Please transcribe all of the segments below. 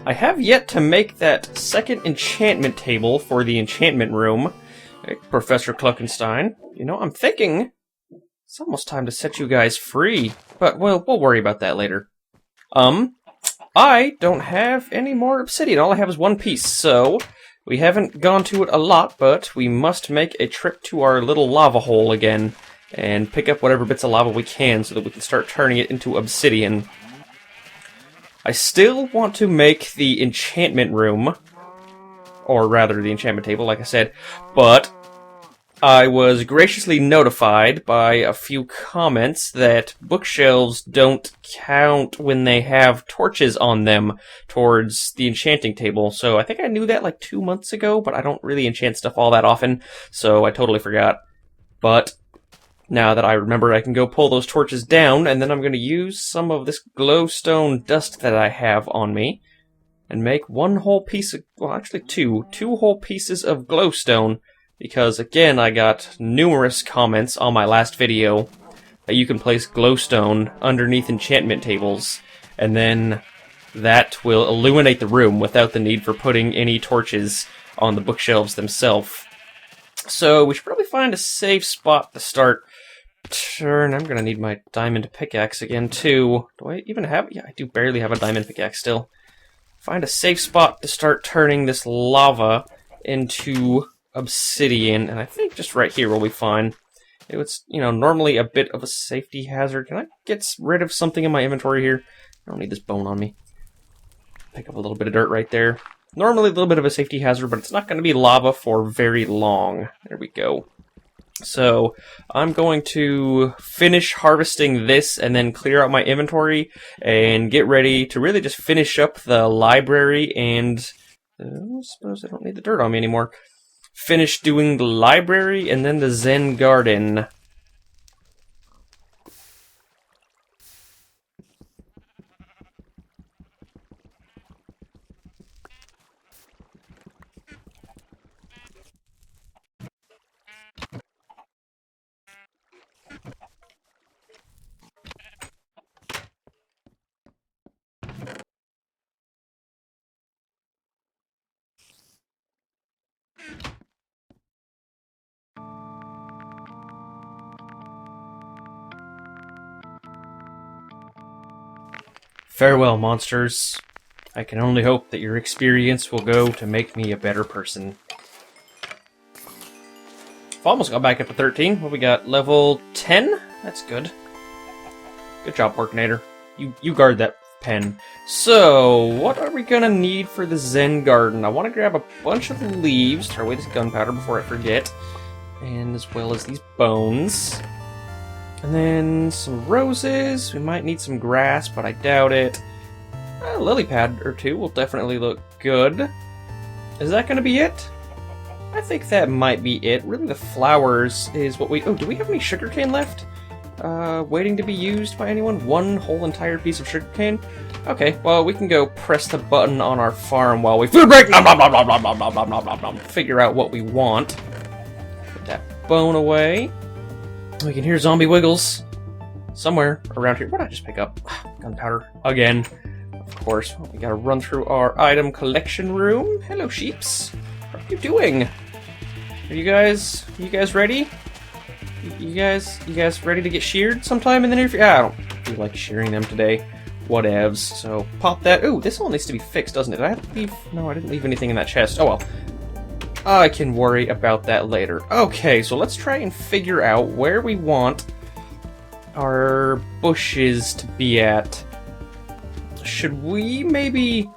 I have yet to make that second enchantment table for the Enchantment Room. Hey, Professor Cluckenstein, you know, I'm thinking it's almost time to set you guys free, but we'll worry about that later. I don't have any more obsidian. All I have is one piece, so we haven't gone to it a lot, but we must make a trip to our little lava hole again and pick up whatever bits of lava we can so that we can start turning it into obsidian. I still want to make the enchantment room, or rather the enchantment table, like I said, but I was graciously notified by a few comments that bookshelves don't count when they have torches on them towards the enchanting table. So I think I knew that like 2 months ago, but I don't really enchant stuff all that often, so I totally forgot. But now that I remember, I can go pull those torches down, and then I'm going to use some of this glowstone dust that I have on me and make one whole piece of, well, actually two whole pieces of glowstone, because, again, I got numerous comments on my last video that you can place glowstone underneath enchantment tables, and then that will illuminate the room without the need for putting any torches on the bookshelves themselves. So we should probably find a safe spot to start turn. I'm gonna need my diamond pickaxe again too. Do I even have? Yeah, I do barely have a diamond pickaxe still. Find a safe spot to start turning this lava into obsidian, and I think just right here will be fine. It's, you know, normally a bit of a safety hazard. Can I get rid of something in my inventory here? I don't need this bone on me. Pick up a little bit of dirt right there. Normally a little bit of a safety hazard, but it's not going to be lava for very long. There we go. So I'm going to finish harvesting this and then clear out my inventory and get ready to really just finish up the library and I suppose I don't need the dirt on me anymore. Finish doing the library and then the Zen Garden. Farewell, monsters. I can only hope that your experience will go to make me a better person. I've almost got back up to 13. What we got? Level 10? That's good. Good job, Workinator. You guard that pen. So, what are we gonna need for the Zen Garden? I want to grab a bunch of leaves, throw away this gunpowder before I forget, and as well as these bones. And then some roses. We might need some grass, but I doubt it. A lily pad or two will definitely look good. Is that going to be it? I think that might be it. Really, the flowers is what we... Oh, do we have any sugarcane left? Waiting to be used by anyone? One whole entire piece of sugarcane? Okay, well, we can go press the button on our farm while we... Food break! Nom, nom, nom, nom, nom, nom, nom, nom, nom, nom. Figure out what we want. Put that bone away. We can hear zombie wiggles somewhere around here. What did I just pick up? Gunpowder again. Of course. Well, we gotta run through our item collection room. Hello, sheeps. What are you doing? Are you guys ready? You guys ready to get sheared sometime in the near future? I don't feel like shearing them today. Whatevs. So pop that. Ooh, this all needs to be fixed, doesn't it? Did I have to leave? No, I didn't leave anything in that chest. Oh well. I can worry about that later. Okay, so let's try and figure out where we want our bushes to be at. Should we maybe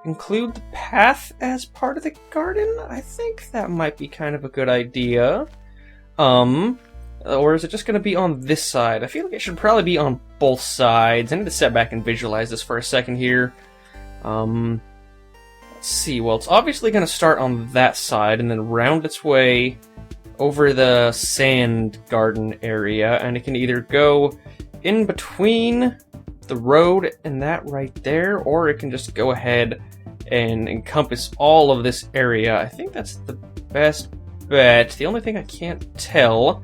include the path as part of the garden? I think that might be kind of a good idea. Or is it just going to be on this side? I feel like it should probably be on both sides. I need to step back and visualize this for a second here. Let's see, well, it's obviously going to start on that side and then round its way over the sand garden area, and it can either go in between the road and that right there, or it can just go ahead and encompass all of this area. I think that's the best bet. The only thing I can't tell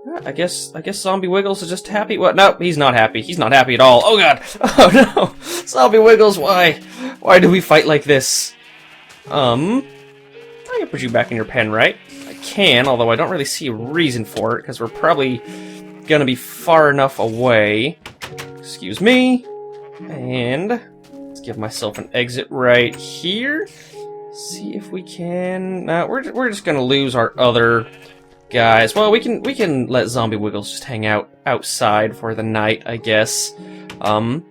I guess Zombie Wiggles is just happy. What? No, he's not happy. He's not happy at all. Oh god! Oh no! Zombie Wiggles, why? Why do we fight like this? I can put you back in your pen, right? I can, although I don't really see a reason for it, because we're probably gonna be far enough away. Excuse me. And let's give myself an exit right here. See if we can... we're just gonna lose our other guys. Well, we can let Zombie Wiggles just hang out outside for the night, I guess. Oh,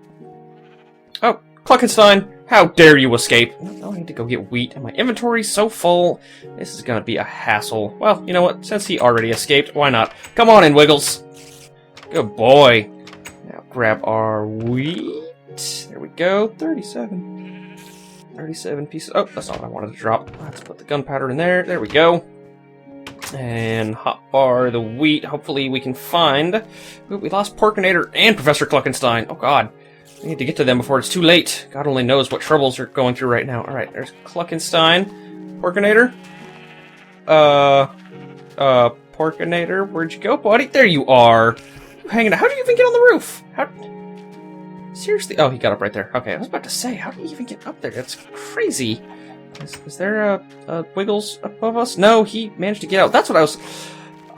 Cluckenstein, how dare you escape? I need to go get wheat, and my inventory's so full. This is gonna be a hassle. Well, you know what? Since he already escaped, why not? Come on in, Wiggles. Good boy. Now grab our wheat. There we go. 37 pieces. Oh, that's not what I wanted to drop. Let's put the gunpowder in there. There we go. And hotbar the wheat. Hopefully we can find... Ooh, we lost Porkinator and Professor Cluckenstein. Oh god. We need to get to them before it's too late. God only knows what troubles you're going through right now. Alright, there's Cluckenstein. Porkinator? Porkinator, where'd you go, buddy? There you are! You hanging out. How did you even get on the roof? How... Seriously? Oh, he got up right there. Okay, I was about to say, how did he even get up there? That's crazy. Is there a Wiggles above us? No, he managed to get out. That's what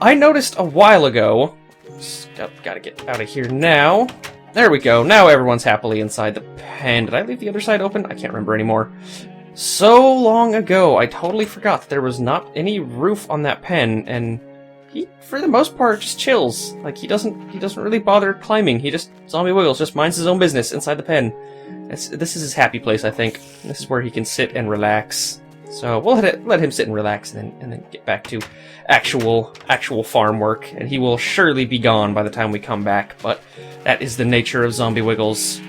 I noticed a while ago. Just gotta get out of here now. There we go. Now everyone's happily inside the pen. Did I leave the other side open? I can't remember anymore. So long ago, I totally forgot that there was not any roof on that pen, and he, for the most part, just chills. Like, he doesn't really bother climbing. Zombie Wiggles just minds his own business inside the pen. This is his happy place, I think. This is where he can sit and relax. So we'll let him sit and relax, and then get back to actual farm work. And he will surely be gone by the time we come back. But that is the nature of Zombie Wiggles.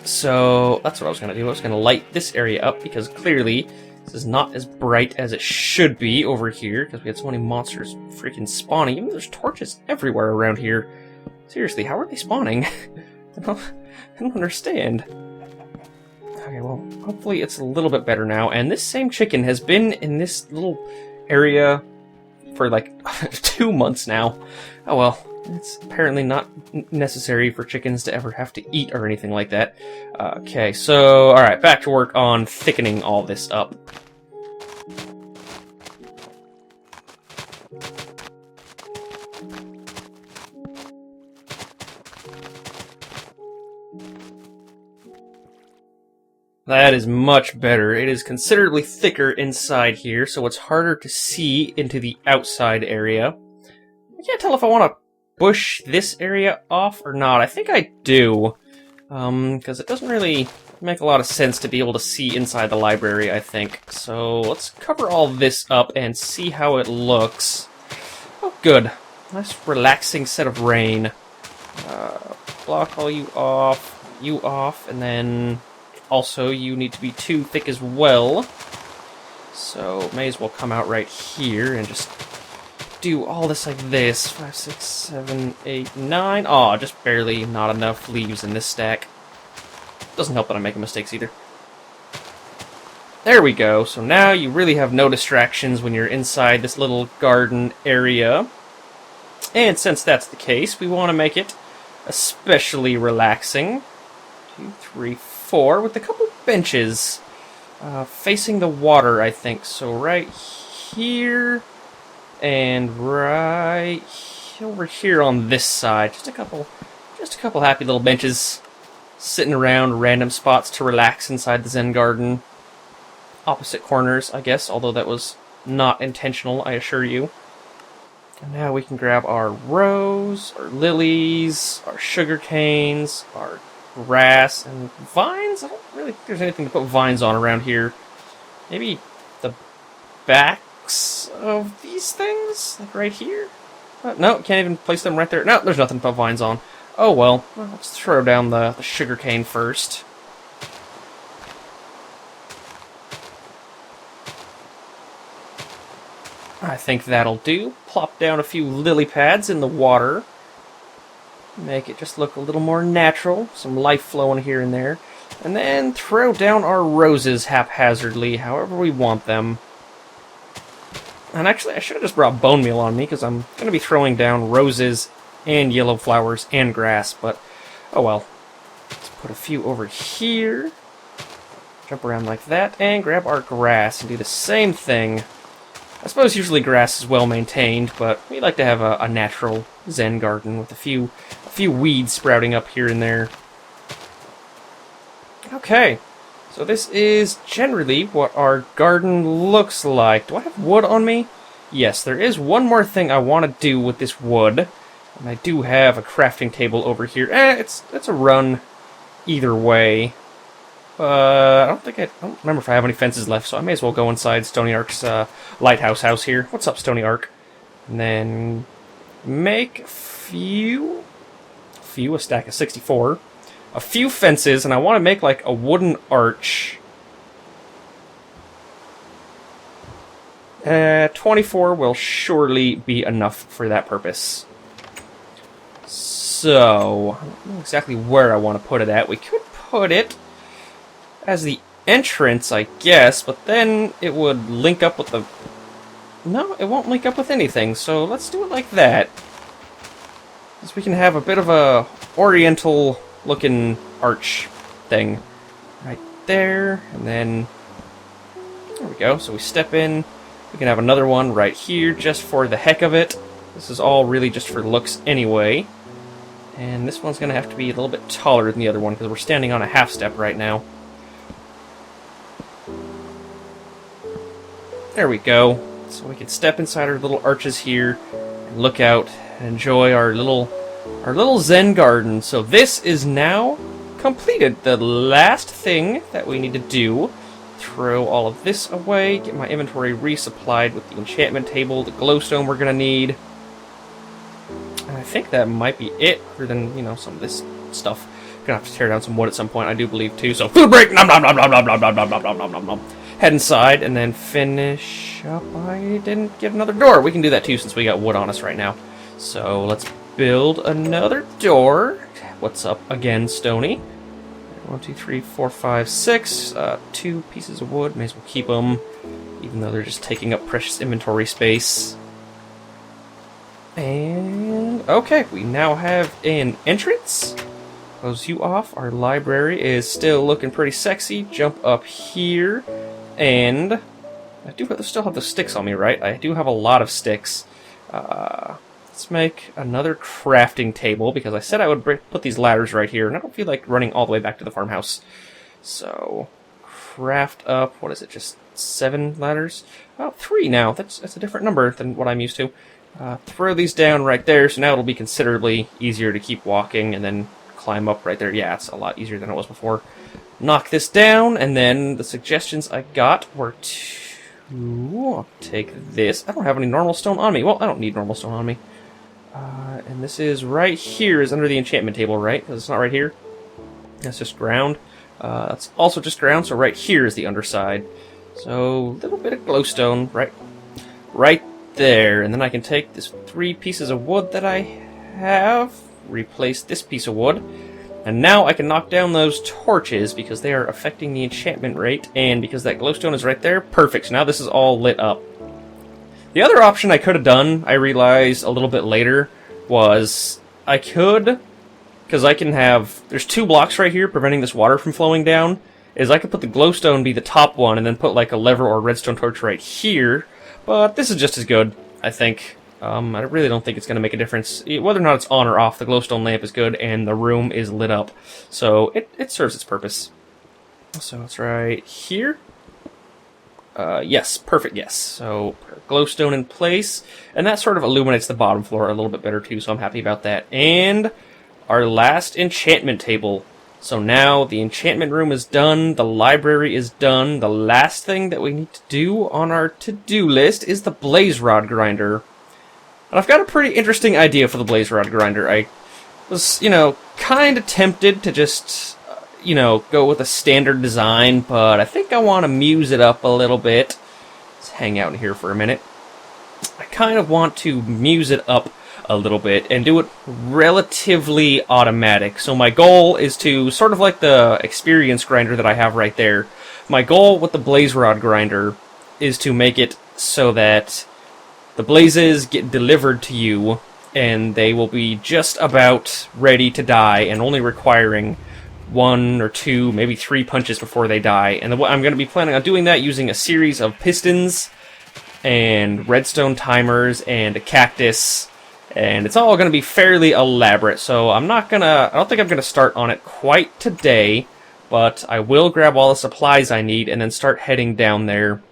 So that's what I was gonna do. I was gonna light this area up because clearly this is not as bright as it should be over here because we had so many monsters freaking spawning. Even there's torches everywhere around here. Seriously, how are they spawning? I don't understand. Okay, well, hopefully it's a little bit better now. And this same chicken has been in this little area for like 2 months now. Oh well, it's apparently not necessary for chickens to ever have to eat or anything like that. Okay, so, alright, back to work on thickening all this up. That is much better. It is considerably thicker inside here, so it's harder to see into the outside area. I can't tell if I want to bush this area off or not. I think I do, because it doesn't really make a lot of sense to be able to see inside the library, I think. So let's cover all this up and see how it looks. Oh, good. Nice relaxing set of rain. Block all you off, and then... Also, you need to be too thick as well. So, may as well come out right here and just do all this like this. 5, 6, 7, 8, 9. Aw, just barely not enough leaves in this stack. Doesn't help that I'm making mistakes either. There we go. So now you really have no distractions when you're inside this little garden area. And since that's the case, we want to make it especially relaxing. 2, 3, 4, with a couple benches facing the water, I think. So right here and right over here on this side. Just a couple happy little benches sitting around random spots to relax inside the Zen Garden. Opposite corners, I guess, although that was not intentional, I assure you. And now we can grab our rose, our lilies, our sugar canes, our grass, and vines? I don't really think there's anything to put vines on around here. Maybe the backs of these things? Like right here? No, can't even place them right there. No, there's nothing to put vines on. Oh well. Let's throw down the sugar cane first. I think that'll do. Plop down a few lily pads in the water. Make it just look a little more natural. Some life flowing here and there. And then throw down our roses haphazardly, however we want them. And actually, I should have just brought bone meal on me, because I'm going to be throwing down roses and yellow flowers and grass, but oh well. Let's put a few over here. Jump around like that, and grab our grass and do the same thing. I suppose usually grass is well maintained, but we like to have a natural Zen garden with a few weeds sprouting up here and there. Okay, so this is generally what our garden looks like. Do I have wood on me? Yes, there is one more thing I want to do with this wood. And I do have a crafting table over here. It's a run either way. I don't remember if I have any fences left, so I may as well go inside Stony Ark's lighthouse house here. What's up, Stony Ark? And then make a stack of 64. A few fences, and I want to make like a wooden arch. 24 will surely be enough for that purpose. So, I don't know exactly where I want to put it at. We could put it as the entrance, I guess, but then it would link up with the... No, it won't link up with anything, so let's do it like that. So we can have a bit of a oriental-looking arch thing right there, and then... There we go, so we step in. We can have another one right here, just for the heck of it. This is all really just for looks anyway. And this one's going to have to be a little bit taller than the other one, because we're standing on a half step right now. There we go. So we can step inside our little arches here, and look out, and enjoy our little Zen garden. So this is now completed. The last thing that we need to do, throw all of this away, get my inventory resupplied with the enchantment table, the glowstone we're going to need. And I think that might be it, other than, you know, some of this stuff. Gonna have to tear down some wood at some point, I do believe, too. So, food break! Nom nom nom nom nom nom nom nom nom nom nom nom. Head inside, and then finish up. I didn't get another door. We can do that, too, since we got wood on us right now. So, let's build another door. What's up again, Stony? 1, 2, 3, 4, 5, 6. 2 pieces of wood. May as well keep them, even though they're just taking up precious inventory space. And okay, we now have an entrance. Close you off. Our library is still looking pretty sexy. Jump up here, and I still have the sticks on me, right? I do have a lot of sticks. Let's make another crafting table, because I said I would put these ladders right here, and I don't feel like running all the way back to the farmhouse. So, craft up, what is it, just 7 ladders? Oh, 3 now. That's a different number than what I'm used to. Throw these down right there, so now it'll be considerably easier to keep walking, and then climb up right there. Yeah, it's a lot easier than it was before. Knock this down, and then the suggestions I got were to... I'll take this. I don't have any normal stone on me. Well, I don't need normal stone on me. And this is right here, is under the enchantment table, right? Because it's not right here. That's just ground. That's also just ground, so right here is the underside. So, a little bit of glowstone right there. And then I can take this 3 pieces of wood that I have, replace this piece of wood, and now I can knock down those torches because they are affecting the enchantment rate, and because that glowstone is right there, perfect. So now this is all lit up. The other option I could have done, I realized a little bit later, was I could, because I can have, there's 2 blocks right here preventing this water from flowing down, is I could put the glowstone be the top one and then put like a lever or a redstone torch right here, but this is just as good, I think. I really don't think it's going to make a difference. Whether or not it's on or off, the glowstone lamp is good and the room is lit up, so it serves its purpose. So it's right here. Yes, perfect, yes. So, glowstone in place, and that sort of illuminates the bottom floor a little bit better too, so I'm happy about that. And our last enchantment table. So now the enchantment room is done, the library is done, the last thing that we need to do on our to-do list is the blaze rod grinder. And I've got a pretty interesting idea for the blaze rod grinder. I was, kind of tempted to just... go with a standard design, but I think I want to muse it up a little bit. Let's hang out in here for a minute. I kind of want to muse it up a little bit and do it relatively automatic. So my goal is to, sort of like the experience grinder that I have right there, my goal with the blaze rod grinder is to make it so that the blazes get delivered to you, and they will be just about ready to die, and only requiring 1 or 2, maybe 3 punches before they die. And I'm going to be planning on doing that using a series of pistons and redstone timers and a cactus, and it's all going to be fairly elaborate. So I don't think I'm gonna start on it quite today, but I will grab all the supplies I need and then start heading down there.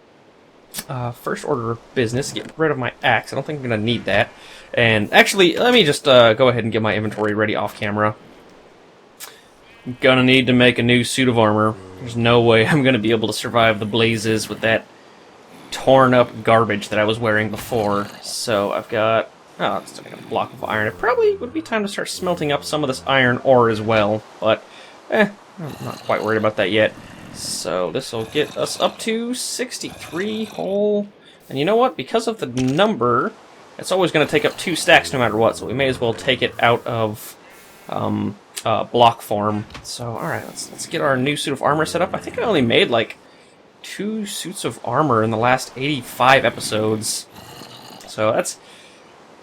First order of business, get rid of my axe. I don't think I'm gonna need that. And actually, let me just go ahead and get my inventory ready off camera. I'm gonna need to make a new suit of armor. There's no way I'm gonna be able to survive the blazes with that torn up garbage that I was wearing before. So I've got, it's like a block of iron. It probably would be time to start smelting up some of this iron ore as well, but I'm not quite worried about that yet. So this will get us up to 63 whole. And you know what? Because of the number, it's always going to take up 2 stacks no matter what, so we may as well take it out of block form. So alright, let's get our new suit of armor set up. I think I only made like 2 suits of armor in the last 85 episodes. So that's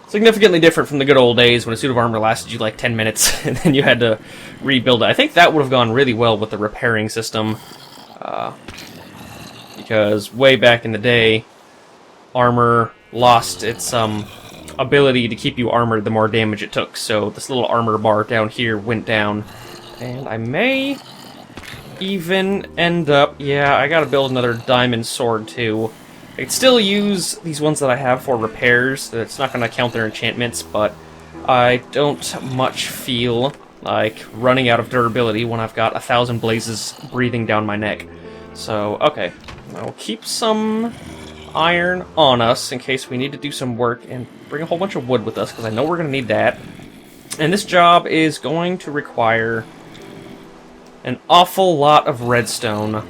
significantly different from the good old days when a suit of armor lasted you like 10 minutes and then you had to rebuild it. I think that would have gone really well with the repairing system. Because way back in the day, armor lost its ability to keep you armored the more damage it took. So this little armor bar down here went down. And I may even end up... Yeah, I gotta build another diamond sword too. I could still use these ones that I have for repairs. It's not going to count their enchantments, but I don't much feel like running out of durability when I've got 1,000 blazes breathing down my neck. So, okay. I'll keep some iron on us in case we need to do some work, and bring a whole bunch of wood with us, because I know we're going to need that. And this job is going to require an awful lot of redstone.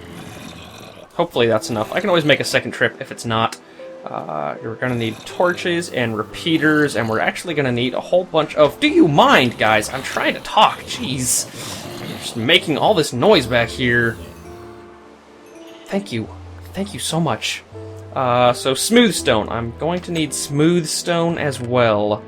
Hopefully that's enough. I can always make a second trip if it's not. You're going to need torches and repeaters, and we're actually going to need a whole bunch of... Do you mind, guys? I'm trying to talk. Jeez. I'm just making all this noise back here. Thank you. Thank you so much. So smooth stone. I'm going to need smooth stone as well.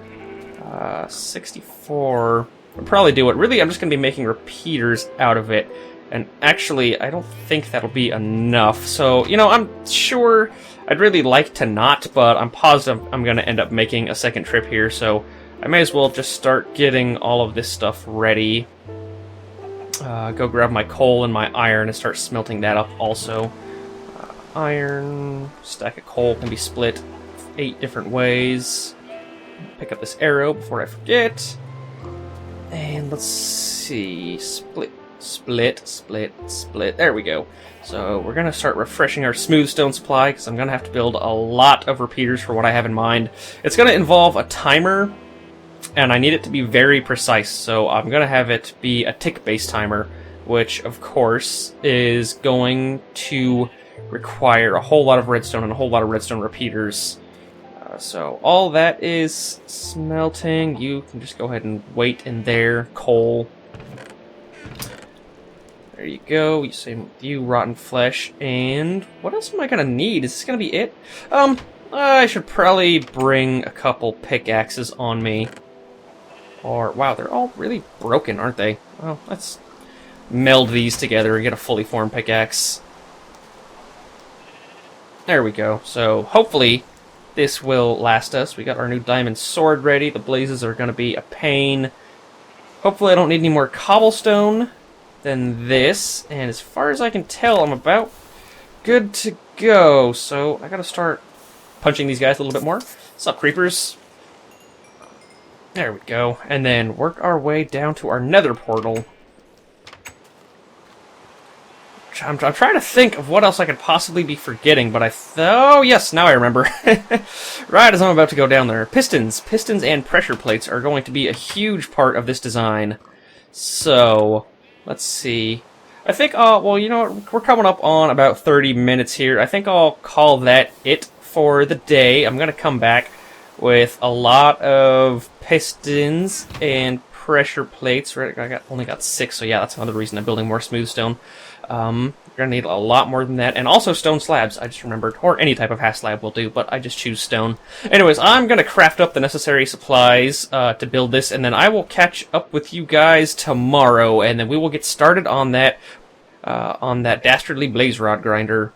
64. I'll probably do it. Really, I'm just going to be making repeaters out of it. And actually, I don't think that'll be enough. So, you know, I'm sure I'd really like to not, but I'm positive I'm going to end up making a second trip here. So I may as well just start getting all of this stuff ready. Go grab my coal and my iron and start smelting that up also. Iron, stack of coal can be split 8 different ways. Pick up this arrow before I forget. And let's see, split. There we go. So we're going to start refreshing our smooth stone supply, because I'm going to have to build a lot of repeaters for what I have in mind. It's going to involve a timer, and I need it to be very precise, so I'm going to have it be a tick-based timer, which, of course, is going to require a whole lot of redstone and a whole lot of redstone repeaters. So all that is smelting. You can just go ahead and wait in there. Coal. There you go. You same with you, rotten flesh. And what else am I gonna need? Is this gonna be it? I should probably bring a couple pickaxes on me. Or, wow, they're all really broken, aren't they? Well, let's meld these together and get a fully formed pickaxe. There we go. So, hopefully, this will last us. We got our new diamond sword ready. The blazes are gonna be a pain. Hopefully I don't need any more cobblestone than this, and as far as I can tell, I'm about good to go. So I gotta start punching these guys a little bit more. What's up, creepers? There we go. And then work our way down to our Nether Portal. I'm trying to think of what else I could possibly be forgetting, but oh yes, now I remember. Right as I'm about to go down there. Pistons and pressure plates are going to be a huge part of this design. So, let's see. I think, well, you know what, we're coming up on about 30 minutes here. I think I'll call that it for the day. I'm going to come back with a lot of pistons and pressure plates. Right, only got 6, so yeah, that's another reason I'm building more smooth stone. We're going to need a lot more than that. And also stone slabs, I just remembered. Or any type of half slab will do, but I just choose stone. Anyways, I'm going to craft up the necessary supplies to build this, and then I will catch up with you guys tomorrow, and then we will get started on that dastardly blaze rod grinder.